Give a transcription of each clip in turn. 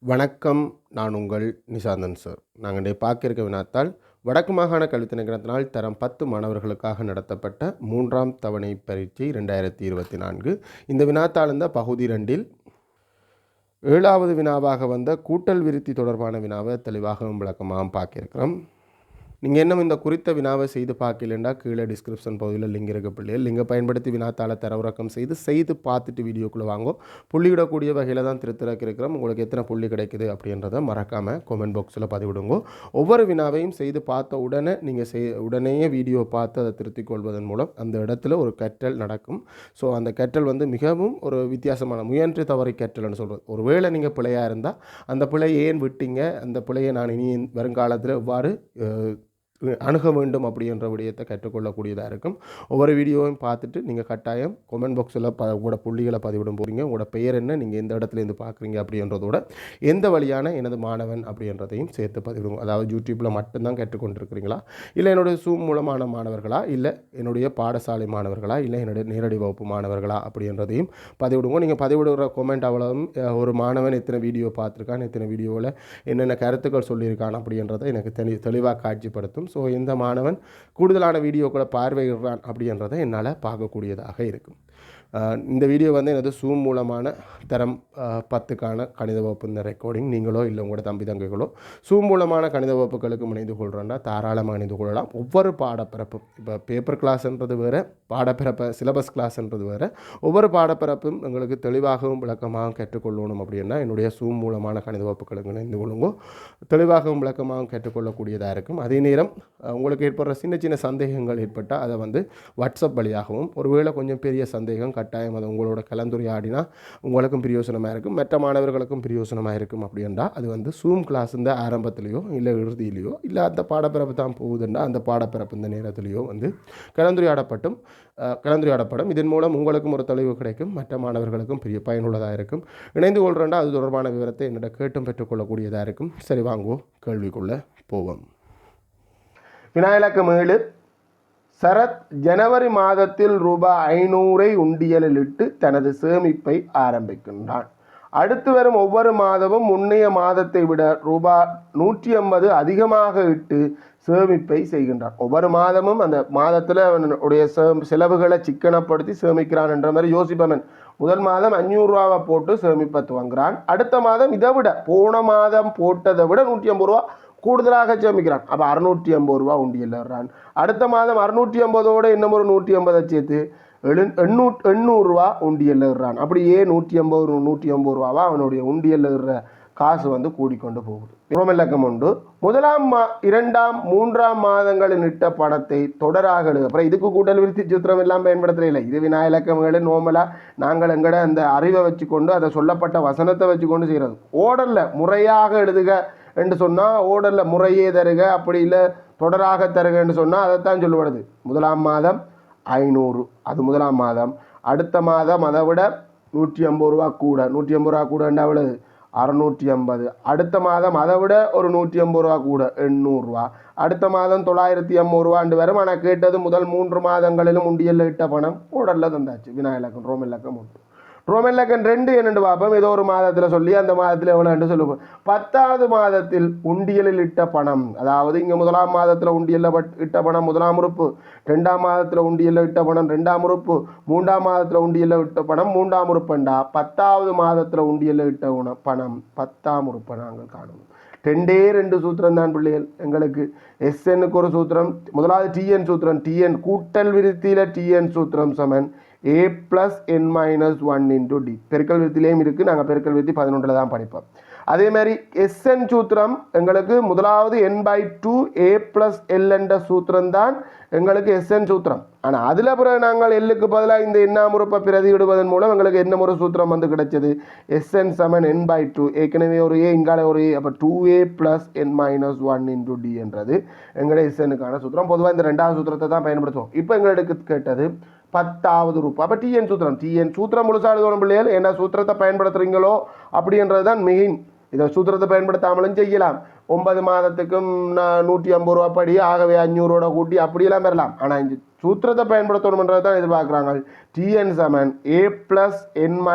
வணக்கம். நான் உங்கள் நிசாந்தன் சார். நாங்கள் இன்றைய பார்க்க வினாத்தால் வடக்கு மாகாண கல்வி திணைக்களத்தினால் தரம் 10 மாணவர்களுக்காக நடத்தப்பட்ட 3ஆம் தவணை பரீட்சை 2024. இந்த வினாத்தால் இந்த பகுதி 2இல் 7வது வினாவாக வந்த கூட்டல் விருத்தி தொடர்பான வினாவை தெளிவாகவும் விளக்கமாகவும் பார்க்கிறோம். நீங்கள் இன்னும் இந்த குறித்த வினாவை செய்து பார்க்கலண்டா கீழே டிஸ்கிரிப்ஷன் பகுதியில் லிங்க் இருக்க பிள்ளைகள் லிங்கை பயன்படுத்தி வினாத்தாள தரவிறக்கம் செய்து பார்த்துட்டு வீடியோக்குள்ளே வாங்கும். புள்ளிவிடக்கூடிய வகையில் தான் திருத்திறக்கிறோம். உங்களுக்கு எத்தனை புள்ளி கிடைக்குது அப்படின்றத மறக்காமல் கமெண்ட் பாக்ஸில் பதிவிடுங்க. ஒவ்வொரு வினாவையும் செய்து பார்த்த உடனே நீங்கள் உடனேயே வீடியோ பார்த்து அதை திருத்திக் கொள்வதன் மூலம் அந்த இடத்துல ஒரு கற்றல் நடக்கும். ஸோ அந்த கற்றல் மிகவும் ஒரு வித்தியாசமான முயன்று தவறி கற்றல்னு சொல்கிறது. ஒருவேளை நீங்கள் பிழையாக இருந்தால் அந்த பிழையை ஏன் விட்டீங்க, அந்த பிழையை நான் இனி வருங்காலத்தில் எவ்வாறு அணுக வேண்டும் அப்படின்ற விடயத்தை கற்றுக்கொள்ளக்கூடியதாக இருக்கும். ஒவ்வொரு வீடியோவையும் பார்த்துட்டு நீங்கள் கட்டாயம் கமெண்ட் பாக்ஸில் உங்களோட புள்ளிகளை பதிவிடும் போகிறீங்க. உங்களோட பெயர் என்ன, நீங்கள் எந்த இடத்துலேருந்து பார்க்குறீங்க அப்படின்றதோட எந்த வழியான எனது மாணவன் அப்படின்றதையும் சேர்த்து பதிவிடுங்க. அதாவது யூடியூப்பில் மட்டும்தான் கற்றுக்கொண்டிருக்கிறீங்களா, இல்லை என்னுடைய Zoom மூலமான மாணவர்களா, இல்லை என்னுடைய பாடசாலை மாணவர்களா, இல்லை என்னுடைய நேரடி வகுப்பு மாணவர்களா அப்படின்றதையும் பதிவிடுங்க. நீங்கள் பதிவிடுகிற கமெண்ட் அவ்வளவும் ஒரு மாணவன் எத்தனை வீடியோ பார்த்துருக்கான், எத்தனை வீடியோவில் என்னென்ன கருத்துக்கள் சொல்லியிருக்கான் அப்படின்றத எனக்கு தெளிவாக காட்சிப்படுத்தும். ஸோ இந்த மாணவன் கூடுதலான வீடியோக்களை பார்வையிடுறான் அப்படின்றத என்னால் பார்க்கக்கூடியதாக இருக்கும். இந்த வீடியோ எனது Zoom மூலமான தரம் 10க்கான கணித வகுப்பு இந்த ரெக்கார்டிங் நீங்களோ இல்லை உங்களோட தம்பி தங்கைகளோ Zoom மூலமான கணித வகுப்புகளுக்கு இணைந்து கொள்கிறோன்னா தாராளமாக இணைந்து கொள்ளலாம். ஒவ்வொரு பாடப்பிறப்பும் இப்போ பேப்பர் கிளாஸ்ன்றது வேறு, பாடப்பிறப்பை சிலபஸ் கிளாஸ்ன்றது வேறு. ஒவ்வொரு பாடப்பிறப்பும் எங்களுக்கு தெளிவாகவும் விளக்கமாகவும் கற்றுக்கொள்ளணும் அப்படின்னா என்னுடைய Zoom மூலமான கணித வகுப்புகளுக்கு இணைந்து கொள்ளுங்க. தெளிவாகவும் விளக்கமாகவும் கற்றுக்கொள்ளக்கூடியதாக இருக்கும். அதே நேரம் உங்களுக்கு ஏற்படுற சின்ன சின்ன சந்தேகங்கள் ஏற்பட்டால் அதை வாட்ஸ்அப் வழியாகவும், ஒருவேளை கொஞ்சம் பெரிய சந்தேகம் கட்டாயம் அதை உங்களோட கலந்துரையாடினா உங்களுக்கும் பிரயோசனமாக இருக்கும், மற்ற மாணவர்களுக்கும் பிரயோசனமாக இருக்கும். அப்படின்னா அது Zoom கிளாஸ் இந்த ஆரம்பத்திலேயோ இல்லை இறுதியிலையோ இல்லை அந்த பாடப்பிறப்பு தான் போகுதுன்னா அந்த பாடப்பிறப்பு இந்த நேரத்திலேயோ கலந்துரையாடப்படும். இதன் மூலம் உங்களுக்கும் ஒரு தெளிவு கிடைக்கும், மற்ற மாணவர்களுக்கும் பெரிய பயனுள்ளதாக இருக்கும். இணைந்து கொள்கிறேன்டா அது தொடர்பான விவரத்தை என்னிடம் கேட்டும் பெற்றுக்கொள்ளக்கூடியதாக இருக்கும். சரி, வாங்குவோம் கேள்விக்குள்ளே போவோம். வினாயிலக்கம் 7. சரத் ஜனவரி மாதத்தில் ரூபாய் 500 உண்டியலில் இட்டு தனது சேமிப்பை ஆரம்பிக்கின்றான். அடுத்து வரும் ஒவ்வொரு மாதமும் முன்னைய மாதத்தை விட ரூபாய் 150 அதிகமாக இட்டு சேமிப்பை செய்கின்றான். ஒவ்வொரு மாதமும் அந்த மாதத்தில் அவனுடைய செலவுகளை சிக்கனப்படுத்தி சேமிக்கிறான் என்ற மாதிரி யோசிப்பவன் முதல் மாதம் 500 ரூபாவை போட்டு சேமிப்பை துவங்குறான். அடுத்த மாதம் இதை விட போன மாதம் போட்டதை விட 150 ரூபா கூடுதலாக சேமிக்கிறான். அப்போ 650 ரூபா உண்டியல் வர்றான். அடுத்த மாதம் 650ஓடு இன்னும் ஒரு 150 சேர்த்து 800 ரூபா உண்டியல் வர்றான். அப்படியே 150 ரூபாவா அவனுடைய உண்டியல் வர்ற காசு கூடிக்கொண்டு போகுது. ரோமிலக்கம் உண்டு. முதலாம் 2ஆம் 3ஆம் மாதங்களில் இட்ட பணத்தை தொடராக எழுது. அப்புறம் இதுக்கு கூட்டல் விருத்தி சூத்திரம் எல்லாம் பயன்படுத்துறதில்லை. இது வினாயிலக்கங்கள் நோமலாக நாங்கள் எங்கட அந்த அறிவை வச்சுக்கொண்டு அதை சொல்லப்பட்ட வசனத்தை வச்சுக்கொண்டு செய்கிறது. ஓடரில் முறையாக எழுதுக என்று சொன்னால் ஓடரில் முறையே தருக, அப்படி இல்லை தொடராக தருகன்னு சொன்னால் அதைத்தான் சொல்லுவது. முதலாம் மாதம் 500, அது முதலாம் மாதம். அடுத்த மாதம் அதை விட 150 ரூபா கூட, 150 ரூபா கூடண்டா எவ்வளவு 650. அடுத்த மாதம் அதை விட ஒரு 150 ரூபா கூட 800 ரூபா. அடுத்த மாதம் 980 ரூபாண்டு வரும். ஆனால் கேட்டது முதல் 3 மாதங்களிலும் உண்டியல்ல இட்ட பணம் ஓடரில் தந்தாச்சு. வினாயிலக்கம் ரோமிலக்கம் உண்டு. ரோமிலக்கம் 2 என்னென்று பார்ப்போம். ஏதோ ஒரு மாதத்தில் சொல்லி அந்த மாதத்தில் எவ்வளோ சொல்லுவோம். 10வது மாதத்தில் உண்டியலில் இட்ட பணம், அதாவது இங்கே முதலாம் மாதத்தில் உண்டியலில் இட்ட பணம் முதலாம் உறுப்பு, 2ஆம் மாதத்தில் உண்டியலில் இட்ட பணம் 2ஆம் உறுப்பு, 3ஆம் மாதத்தில் உண்டியலில் இட்ட பணம் 3ஆம் உறுப்புண்டா 10வது மாதத்தில் உண்டியலில் இட்ட பணம் 10ஆம் உறுப்பை நாங்கள் காணணும். 2 சூத்திரம் தான் பிள்ளைகள் எங்களுக்கு. எஸ்என்னுக்கு ஒரு சூத்திரம், முதலாவது டிஎன் சூத்திரம். டிஎன் கூட்டல் விருத்தியில் டிஎன் சூத்திரம் சமன் a + n - 1 × d. பெருக்கல் விருத்திலையும் இருக்குது. நாங்கள் பெருக்கல் விருத்தி 11 தான் படிப்போம். அதே மாதிரி எஸ்என் சூத்திரம் எங்களுக்கு முதலாவது n/2 a + l என்ற சூத்திரம் தான் எங்களுக்கு எஸ்என் சூத்திரம். ஆனால் அதில் பிறகு நாங்கள் எல்லுக்கு பதிலாக இந்த எண்ணாம் உறுப்பை பிரதியிடுவதன் மூலம் எங்களுக்கு என்ன ஒரு சூத்திரம் கிடைச்சது, எஸ்என் சமன் n/2. ஏற்கனவே ஒரு ஏ, இங்கால ஒரு ஏ, அப்போ 2a + n - 1 × d என்றது எங்களுடைய எஸ்என்னுக்கான சூத்திரம். பொதுவாக இந்த 2வது சூத்திரத்தை தான் பயன்படுத்துவோம். இப்போ எங்களுக்கு கேட்டது 10வது ரூபா. அப்போ டிஎன் சூத்திரம் முழுசாக எழுதணும் பிள்ளைகள். என்ன சூத்திரத்தை பயன்படுத்துகிறீங்களோ அப்படின்றது தான் மெயின். இதை சூத்திரத்தை பயன்படுத்தாமலும் செய்யலாம். 9 மாதத்துக்கும் 150 ரூபா படி, ஆகவே 500 ரூபா கூட்டி அப்படியெல்லாம் பெறலாம். ஆனால் இந்த சூத்திரத்தை பயன்படுத்தணும்ன்றது தான் எதிர்பார்க்குறாங்க. டிஎன் சமன் a + n -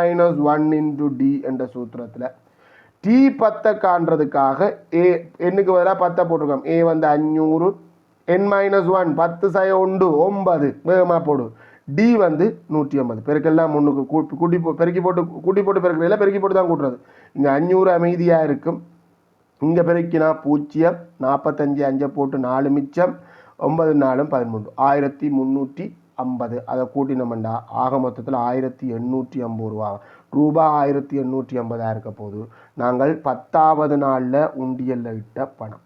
1 × d என்ற சூத்திரத்தில் T10 காண்றதுக்காக ஏ எண்ணுக்கு பதிலாக 10 போட்டிருக்கோம். ஏ வந்து 500 n-1 10 சய 1 9 வேகமாக போடு. டி வந்து 150 பெருக்கெல்லாம் முன்னுக்கு கூட்டி பெருக்கி போட்டு பெருக்கிறதில்ல, பெருக்கி போட்டு தான் கூட்டுறது. இங்கே 500 அமைதியாக இருக்கும். இங்கே பெருக்கினா 0 45 5 போட்டு 4 மிச்சம் 9 4 13 1350. அதை கூட்டினோம்டா ஆக மொத்தத்தில் 1850 ரூபா. ரூபாய் 1850 இருக்க போது நாங்கள் 10வது நாளில் உண்டியல்ல இட்ட பணம்.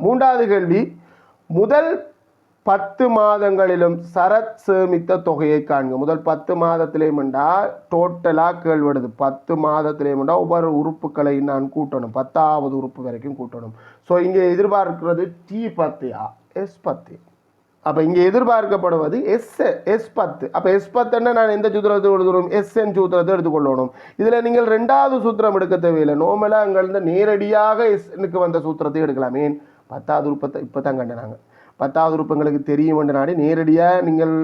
மூன்றாவது கேள்வி, முதல் 10 மாதங்களிலும் சரத் சேமித்த தொகையை காண்க. முதல் 10 மாதத்திலேயும்டா டோட்டலாக கேள்விடுது. 10 மாதத்திலேயும்டா ஒவ்வொரு உறுப்புகளை நான் கூட்டணும், 10வது உறுப்பு வரைக்கும் கூட்டணும். ஸோ இங்கே எதிர்பார்க்கிறது T10 S10. அப்போ இங்கே எதிர்பார்க்கப்படுவது S10. அப்போ S10 நான் எந்த சூத்திரத்தை எழுதுறோம்? SN சூத்திரத்தை எடுத்துக்கொள்ளணும். இதில் நீங்கள் 2வது சூத்திரம் எடுக்க தேவையில்லை. நோமலாக அங்கிருந்து நேரடியாக SNக்கு வந்த சூத்திரத்தை எடுக்கலாம். ஏன் 10வது உறுப்பத்தை இப்போ தான் கண்டினாங்க. 10வது உறுப்புங்களுக்கு தெரியும் என்று நாடி நேரடியாக நீங்கள்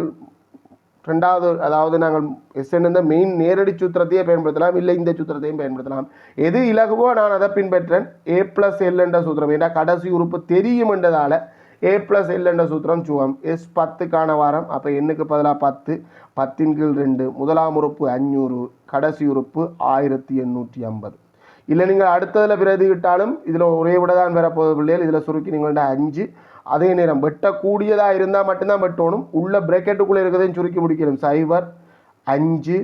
2வது, அதாவது நாங்கள் SN இந்த மெயின் நேரடி சூத்திரத்தையே பயன்படுத்தலாம், இல்லை இந்த சூத்திரத்தையும் பயன்படுத்தலாம். எது இலகுவோ நான் அதை பின்பற்றேன். A+L என்ற சூத்திரம். ஏன்னா கடைசி உறுப்பு தெரியும் என்றதால் A+L என்ற சூத்திரம் சுவம். S10க்கான வாரம். அப்போ எண்ணுக்கு பதிலாக 10 10 கீழ் 2 முதலாம் உறுப்பு 500 கடைசி உறுப்பு 1850. இல்லை நீங்கள் அடுத்ததில் பிரதிவிட்டாலும் இதில் ஒரே விட தான் வரப்போகுது பிள்ளைகள். இதில் சுருக்கி நீங்கள்ட்ட 5. அதே நேரம் வெட்டக்கூடியதாக இருந்தால் மட்டும்தான் வெட்டணும். உள்ள பிரேக்கெட்டுக்குள்ளே இருக்கிறதையும் சுருக்கி முடிக்கணும். 0 5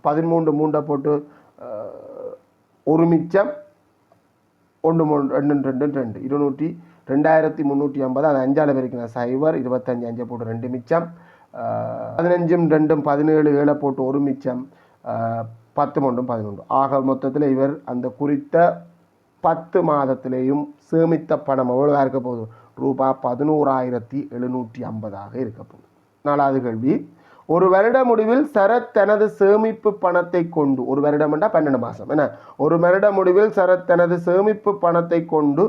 13 3 போட்டு 1 மிச்சம் 1 2 2 2 2350. அது 5ஆல் பெருக்கணும். 0 25 5 போட்டு 2 மிச்சம் 15 2 17 7 போட்டு 1 மிச்சம் 10 11. ஆக மொத்தத்தில் இவர் அந்த குறித்த 10 மாதத்திலேயும் சேமித்த பணம் எவ்வளோ இருக்க போகுது? ரூபாய் 11,750 இருக்க போகுது. 4வது கேள்வி, ஒரு வருட முடிவில் சரத் தனது சேமிப்பு பணத்தை கொண்டு, ஒரு வருடம் என்றால் 12 மாதம் என்ன, ஒரு வருட முடிவில் சரத் தனது சேமிப்பு பணத்தை கொண்டு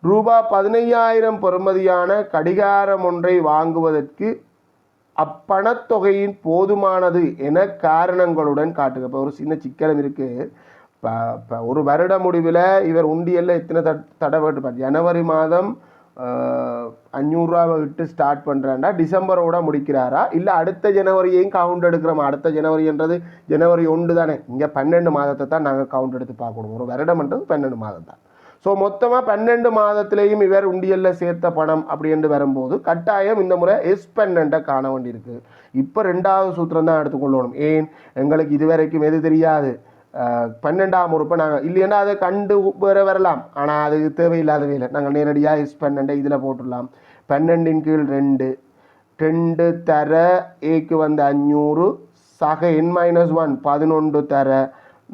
ரூபாய் 15,000 பெறுமதியான கடிகாரம் ஒன்றை வாங்குவதற்கு அப்பணத்தொகையின் போதுமானது என காரணங்களுடன் காட்டுக. இப்போ ஒரு சின்ன சிக்கலும் இருக்குது. இப்போ ஒரு வருட முடிவில் இவர் உண்டியல்ல எத்தனை தடவை ஜனவரி மாதம் 500 ரூபாவை விட்டு ஸ்டார்ட் பண்ணுறாண்டா டிசம்பரோட முடிக்கிறாரா, இல்லை அடுத்த ஜனவரியையும் கவுண்ட் எடுக்கிறோமா? அடுத்த ஜனவரி என்றது ஜனவரி 1 தானே. இங்கே 12 மாதத்தை தான் நாங்கள் கவுண்ட் எடுத்து பார்க்கணும். ஒரு வருடம்ன்றது 12 மாதம் தான். ஸோ மொத்தமாக 12 மாதத்திலேயும் இவர் உண்டியலில் சேர்த்த பணம் அப்படின்னு வரும்போது கட்டாயம் இந்த முறை S12 காண வேண்டியிருக்கு. இப்போ 2வது சூத்திரம் தான் எடுத்துக்கொள்ளணும். ஏன், எங்களுக்கு இதுவரைக்கும் எது தெரியாது, 12ஆம் உறுப்பை நாங்கள் இல்லைன்னா அதை கண்டு வரலாம். ஆனால் அது தேவையில்லாத வேலை. நாங்கள் நேரடியாக S12 இதில் போட்டுடலாம். 12 கீழ் 2 2 தர ஏக்கு வந்து 500 சக n-1 11 தர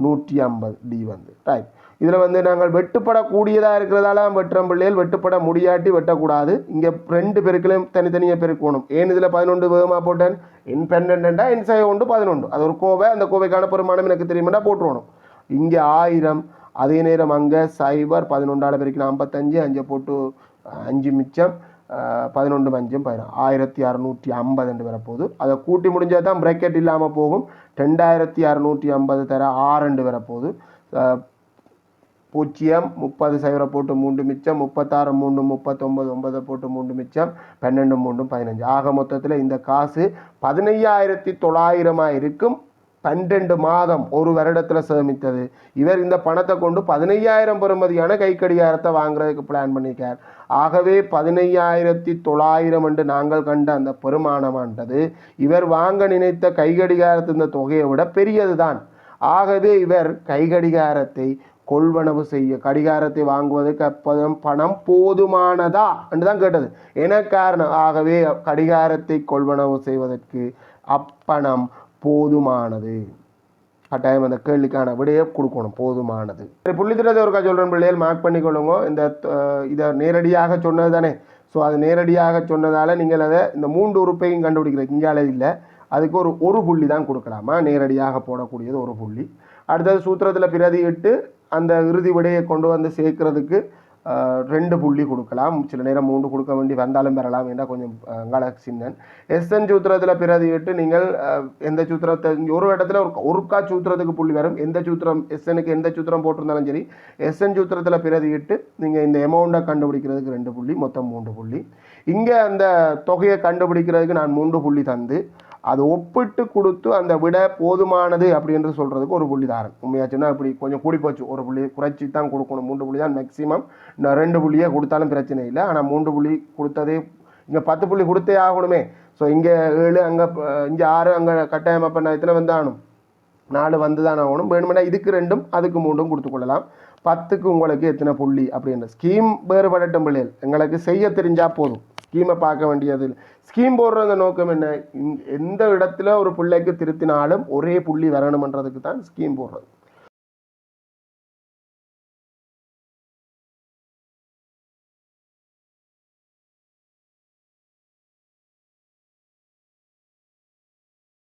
150 டி வந்து ரைட். இதில் வந்து நாங்கள் வெட்டுப்படக்கூடியதாக இருக்கிறதால வெட்டுற பிள்ளைகள், வெட்டுப்பட முடியாட்டி வெட்டக்கூடாது. இங்கே 2 பெருக்களையும் தனித்தனியாக பெருக்கணும். ஏன் இதில் 11 வேகமாக போட்டேன்? n12 n-1 11. அது ஒரு கோவை. அந்த கோவைக்கான பெருமானம் எனக்கு தெரியுமெண்டா போட்டுருவணும். இங்கே 1000. அதே நேரம் அங்கே 0 11ஆல் பெருக்கினா 55 5 போட்டு 5 மிச்சம் 11 5 1650 என்று வரப்போகுது. அதை கூட்டி முடிஞ்சால் தான் பிரேக்கெட் இல்லாமல் போகும். 2650 தர 6 வரப்போகுது. 0 30 0 போட்டு 3 மிச்சம் 36 3 39 9 போட்டு 3 மிச்சம் 12 3 15. ஆக மொத்தத்தில் இந்த காசு 15,900 இருக்கும். 12 மாதம் ஒரு வருடத்தில் சேமித்தது. இவர் இந்த பணத்தை கொண்டு 15,000 பெறுமதியான கைக்கடிகாரத்தை வாங்குறதுக்கு பிளான் பண்ணிக்கார். ஆகவே 15,900 என்று நாங்கள் கண்ட அந்த பெருமானமானது இவர் வாங்க நினைத்த கைக்கடிகாரத்தின் தொகையை விட பெரியது தான். ஆகவே இவர் கைக்கடிகாரத்தை கொள்வனவு செய்ய, கடிகாரத்தை வாங்குவதற்கு அப்போதும் பணம் போதுமானதா என்று தான் கேட்டது. என காரணம், ஆகவே கடிகாரத்தை கொள்வனவு செய்வதற்கு அப்பணம் போதுமானது. கட்டாயம் அந்த கேள்விக்கான விடையை கொடுக்கணும், போதுமானது. புள்ளித்திரத்தை ஒருக்கா சொல்கிறேன் பிள்ளைகள், மார்க் பண்ணிக்கொள்ளுங்க. இதை நேரடியாக சொன்னது தானே. ஸோ அது நேரடியாக சொன்னதால் நீங்கள் அதை இந்த 3 உறுப்பையும் கண்டுபிடிக்கிறது இங்கால இல்லை. அதுக்கு ஒரு புள்ளி தான் கொடுக்கலாமா, நேரடியாக போடக்கூடியது 1 புள்ளி. அடுத்தது சூத்திரத்தில் பிரதியிட்டு அந்த இறுதி விடையை கொண்டு வந்து சேர்க்கறதுக்கு 2 புள்ளி கொடுக்கலாம், சில நேரம் 3 கொடுக்க வேண்டி வந்தாலும் பெறலாம் என்ற கொஞ்சம் சின்னன். எஸ்என் சூத்திரத்தில் பிரதியிட்டு நீங்கள் எந்த சூத்திரத்தை ஒரு இடத்துல ஒருக்கா சூத்திரத்துக்கு புள்ளி வரும், எந்த சூத்திரம் எஸ்எனுக்கு எந்த சூத்திரம் போட்டிருந்தாலும் சரி எஸ்என் சூத்திரத்தில் பிரதியிட்டு நீங்கள் இந்த அமௌண்ட்டை கண்டுபிடிக்கிறதுக்கு 2 புள்ளி, மொத்தம் 3 புள்ளி. இங்கே அந்த தொகையை கண்டுபிடிக்கிறதுக்கு நான் 3 புள்ளி தந்து அது ஒப்பிட்டு கொடுத்து அந்த விட போதுமானது அப்படின்று சொல்கிறதுக்கு 1 புள்ளி தாரன். உண்மையாச்சுன்னா இப்படி கொஞ்சம் கூடி போச்சு, 1 புள்ளி குறைச்சி தான் கொடுக்கணும், 3 புள்ளி தான் மேக்ஸிமம். நான் 2 புள்ளியே கொடுத்தாலும் பிரச்சனை இல்லை, ஆனால் 3 புள்ளி கொடுத்ததே இங்கே 10 புள்ளி கொடுத்தே ஆகணுமே. ஸோ இங்கே 7 அங்கே இங்கே 6 அங்கே கட்டாயம் அப்போ நான் எத்தனை வந்தாகணும், 4 வந்து தான் ஆகணும். வேணுமெண்டா இதுக்கு 2ம் அதுக்கு 3ம் கொடுத்துக்கொள்ளலாம். 10க்கு உங்களுக்கு எத்தனை புள்ளி அப்படின்ற ஸ்கீம் வேறுபடட்டும் பிள்ளைகள், எங்களுக்கு செய்ய தெரிஞ்சால் போதும், ஸ்கீமை பார்க்க வேண்டியது. ஸ்கீம் போடுற அந்த நோக்கம் என்ன, எந்த இடத்துல ஒரு பிள்ளைக்கு திருத்தினாலும் ஒரே புள்ளி வரணுமன்றதுக்கு தான் ஸ்கீம் போடுறது.